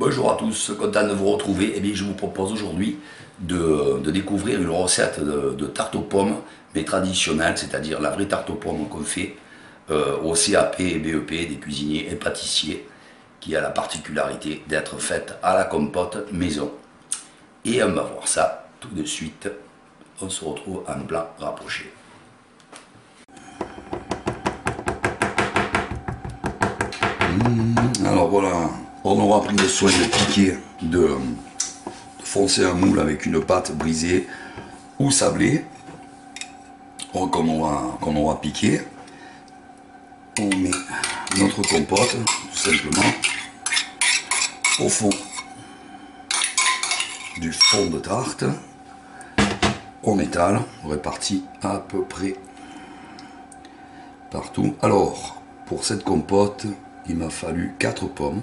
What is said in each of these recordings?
Bonjour à tous, content de vous retrouver. Eh bien, je vous propose aujourd'hui de découvrir une recette de tarte aux pommes, mais traditionnelle, c'est-à-dire la vraie tarte aux pommes qu'on fait au CAP et BEP des cuisiniers et pâtissiers, qui a la particularité d'être faite à la compote maison. Et on va voir ça tout de suite. On se retrouve en plat rapproché. Alors voilà, on aura pris le soin de piquer, de foncer un moule avec une pâte brisée ou sablée qu'on aura piqué. On met notre compote tout simplement au fond du fond de tarte. On étale, réparti à peu près partout. Alors, pour cette compote, il m'a fallu 4 pommes.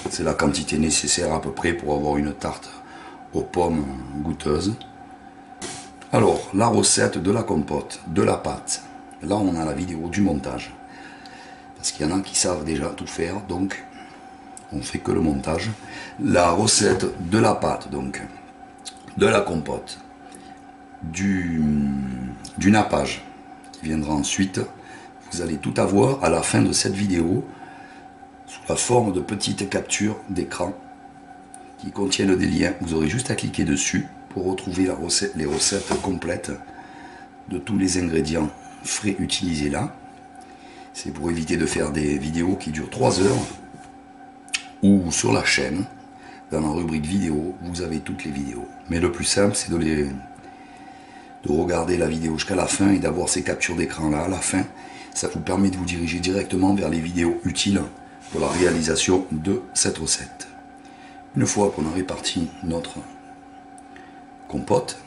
C'est la quantité nécessaire à peu près pour avoir une tarte aux pommes goûteuse. Alors, la recette de la compote, de la pâte. Là, on a la vidéo du montage. Parce qu'il y en a qui savent déjà tout faire, donc on fait que le montage. La recette de la pâte, donc, de la compote, du nappage, qui viendra ensuite. Vous allez tout avoir à la fin de cette vidéo, sous la forme de petites captures d'écran qui contiennent des liens. Vous aurez juste à cliquer dessus pour retrouver les recettes complètes de tous les ingrédients frais utilisés là. C'est pour éviter de faire des vidéos qui durent 3 heures, ou sur la chaîne, dans la rubrique vidéo, vous avez toutes les vidéos. Mais le plus simple, c'est de regarder la vidéo jusqu'à la fin et d'avoir ces captures d'écran là à la fin. Ça vous permet de vous diriger directement vers les vidéos utiles pour la réalisation de cette recette. Une fois qu'on a réparti notre compote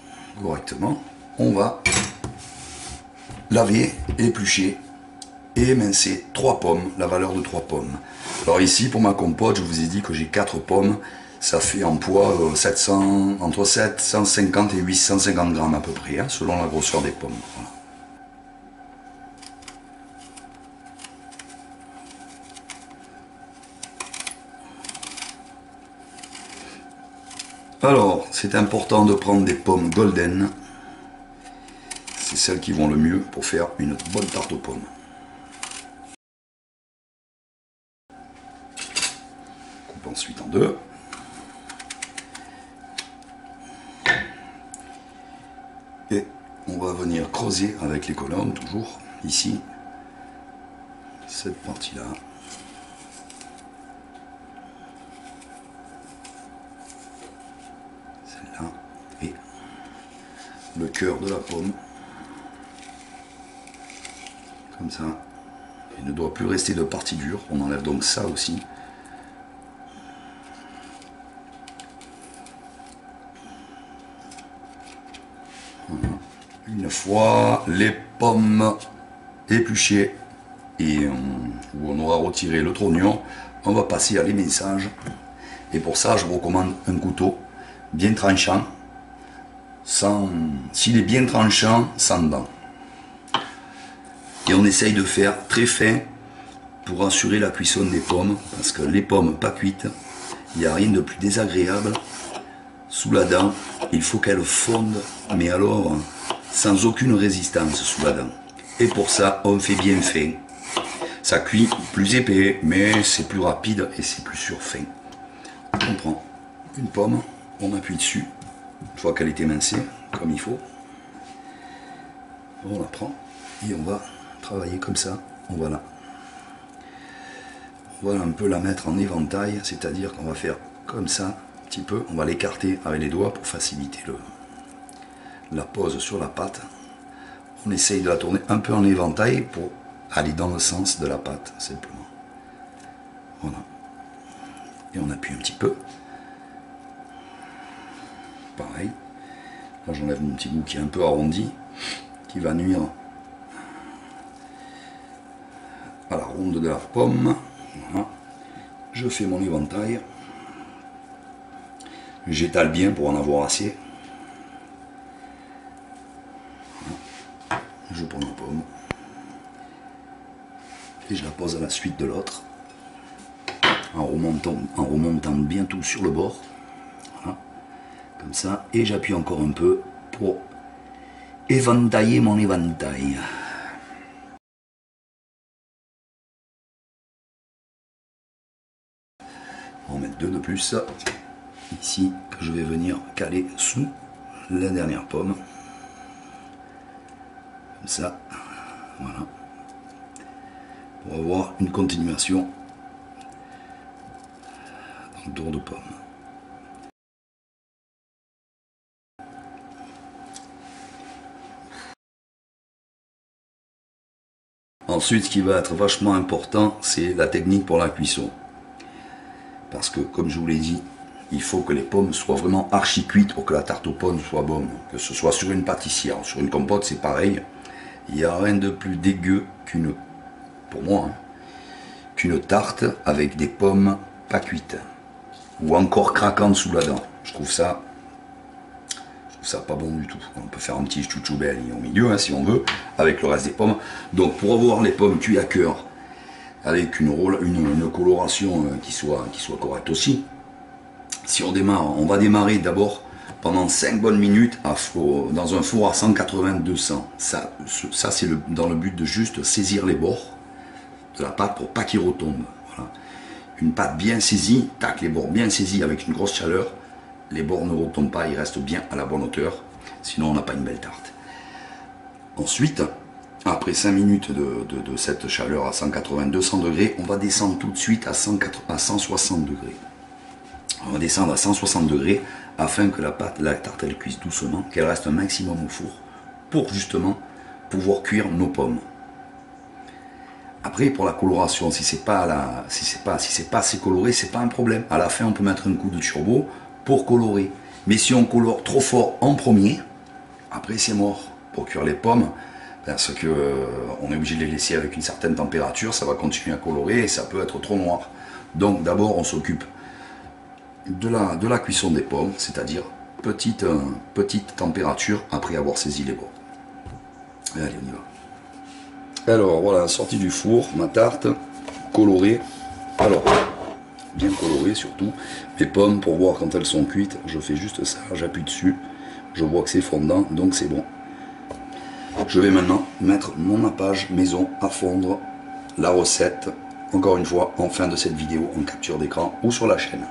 correctement, on va laver, éplucher et émincer 3 pommes, la valeur de 3 pommes. Alors ici, pour ma compote, je vous ai dit que j'ai 4 pommes. Ça fait en poids entre 750 et 850 grammes à peu près, hein, selon la grosseur des pommes. Voilà. Alors, c'est important de prendre des pommes golden. C'est celles qui vont le mieux pour faire une bonne tarte aux pommes. Coupe ensuite en deux. Et on va venir creuser avec les colonnes, toujours ici, cette partie-là. Celle-là. Et le cœur de la pomme. Comme ça. Il ne doit plus rester de partie dure. On enlève donc ça aussi. Voilà. Une fois les pommes épluchées et où on aura retiré le trognon, on va passer à l'éminçage. Et pour ça, je vous recommande un couteau bien tranchant, s'il est bien tranchant, sans dents. Et on essaye de faire très fin pour assurer la cuisson des pommes, parce que les pommes pas cuites, il n'y a rien de plus désagréable. Sous la dent, il faut qu'elles fondent, mais alors sans aucune résistance sous la dent. Et pour ça, on fait bien fin. Ça cuit plus épais, mais c'est plus rapide et c'est plus sûr fin. On prend une pomme, on appuie dessus, une fois qu'elle est émincée, comme il faut. On la prend et on va travailler comme ça. On va un peu la mettre en éventail, c'est-à-dire qu'on va faire comme ça, un petit peu. On va l'écarter avec les doigts pour faciliter la pose sur la pâte. On essaye de la tourner un peu en éventail pour aller dans le sens de la pâte, simplement. Voilà. Et on appuie un petit peu. Pareil. Là, j'enlève mon petit bout qui est un peu arrondi, qui va nuire à la ronde de la pomme. Voilà. Je fais mon éventail. J'étale bien pour en avoir assez. Voilà. Je prends la pomme. Et je la pose à la suite de l'autre. en remontant bien tout sur le bord. Voilà, comme ça. Et j'appuie encore un peu pour éventailler mon éventail. On va en mettre 2 de plus ici que je vais venir caler sous la dernière pomme. Comme ça, voilà. Pour avoir une continuation dans le tour de pomme. Ensuite, ce qui va être vachement important, c'est la technique pour la cuisson. Parce que, comme je vous l'ai dit, il faut que les pommes soient vraiment archi cuites pour que la tarte aux pommes soit bonne. Que ce soit sur une pâtissière, sur une compote, c'est pareil. Il n'y a rien de plus dégueu qu'une, pour moi, hein, qu'une tarte avec des pommes pas cuites. Ou encore craquantes sous la dent. Je trouve ça pas bon du tout. On peut faire un petit chouchoubel au milieu, hein, si on veut, avec le reste des pommes. Donc pour avoir les pommes cuites à cœur, avec une coloration qui soit correcte aussi, si on démarre, on va démarrer d'abord pendant 5 bonnes minutes dans un four à 180-200. Ça c'est dans le but de juste saisir les bords de la pâte pour pas qu'ils retombent. Voilà. Une pâte bien saisie, tac, les bords bien saisis avec une grosse chaleur, les bords ne retombent pas, ils restent bien à la bonne hauteur, sinon on n'a pas une belle tarte. Ensuite, après 5 minutes de cette chaleur à 180-200 degrés, on va descendre tout de suite à 160 degrés. On va descendre à 160 degrés afin que la tarte elle cuise doucement, qu'elle reste un maximum au four pour justement pouvoir cuire nos pommes. Après pour la coloration, si c'est pas assez coloré, c'est pas un problème. À la fin on peut mettre un coup de turbo pour colorer. Mais si on colore trop fort en premier, après c'est mort. Pour cuire les pommes, parce que on est obligé de les laisser avec une certaine température, ça va continuer à colorer et ça peut être trop noir. Donc d'abord on s'occupe de la cuisson des pommes, c'est-à-dire petite température après avoir saisi les bords. Allez, on y va. Alors voilà, sortie du four, ma tarte colorée. Alors, bien colorée surtout. Mes pommes, pour voir quand elles sont cuites, je fais juste ça, j'appuie dessus, je vois que c'est fondant, donc c'est bon. Je vais maintenant mettre mon nappage maison à fondre, la recette, encore une fois, en fin de cette vidéo, en capture d'écran ou sur la chaîne.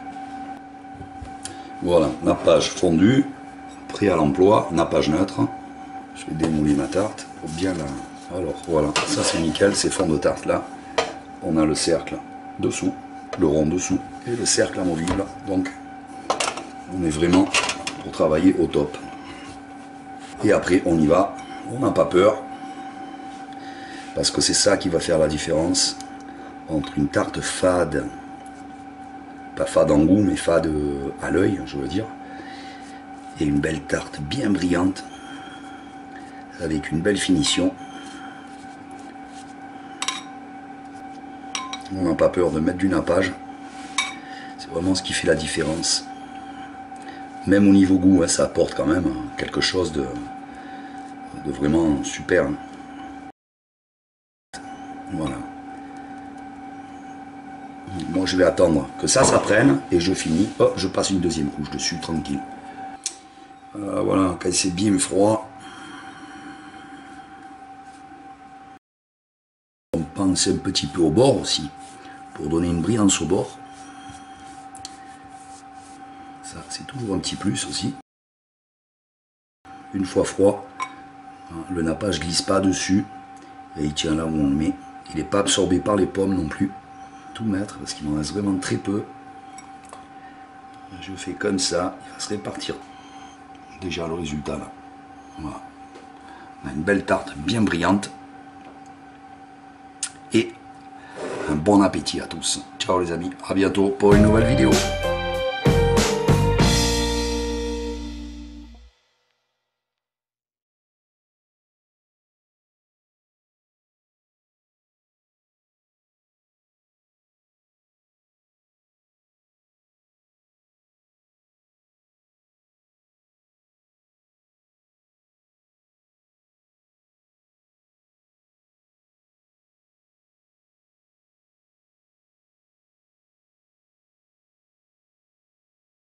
Voilà, nappage fondu, prêt à l'emploi, nappage neutre. Je vais démouler ma tarte pour bien la... Alors voilà, ça c'est nickel, ces fonds de tarte là. On a le cercle dessous, le rond dessous et le cercle amovible. Donc on est vraiment pour travailler au top. Et après on y va, on n'a pas peur. Parce que c'est ça qui va faire la différence entre une tarte fade, pas fade en goût, mais fade à l'œil, je veux dire, et une belle tarte bien brillante, avec une belle finition. On n'a pas peur de mettre du nappage, c'est vraiment ce qui fait la différence. Même au niveau goût, hein, ça apporte quand même quelque chose de vraiment super. Voilà. Moi je vais attendre que ça prenne et je finis. Hop, je passe une deuxième couche dessus, tranquille. Voilà, quand c'est bien froid, on pense un petit peu au bord aussi, pour donner une brillance au bord. Ça, c'est toujours un petit plus aussi. Une fois froid, le nappage glisse pas dessus et il tient là où on le met. Il n'est pas absorbé par les pommes non plus. Tout mettre parce qu'il m'en reste vraiment très peu. Je fais comme ça, il va se répartir. Déjà le résultat là. Voilà. On a une belle tarte bien brillante. Et un bon appétit à tous. Ciao les amis, à bientôt pour une nouvelle vidéo.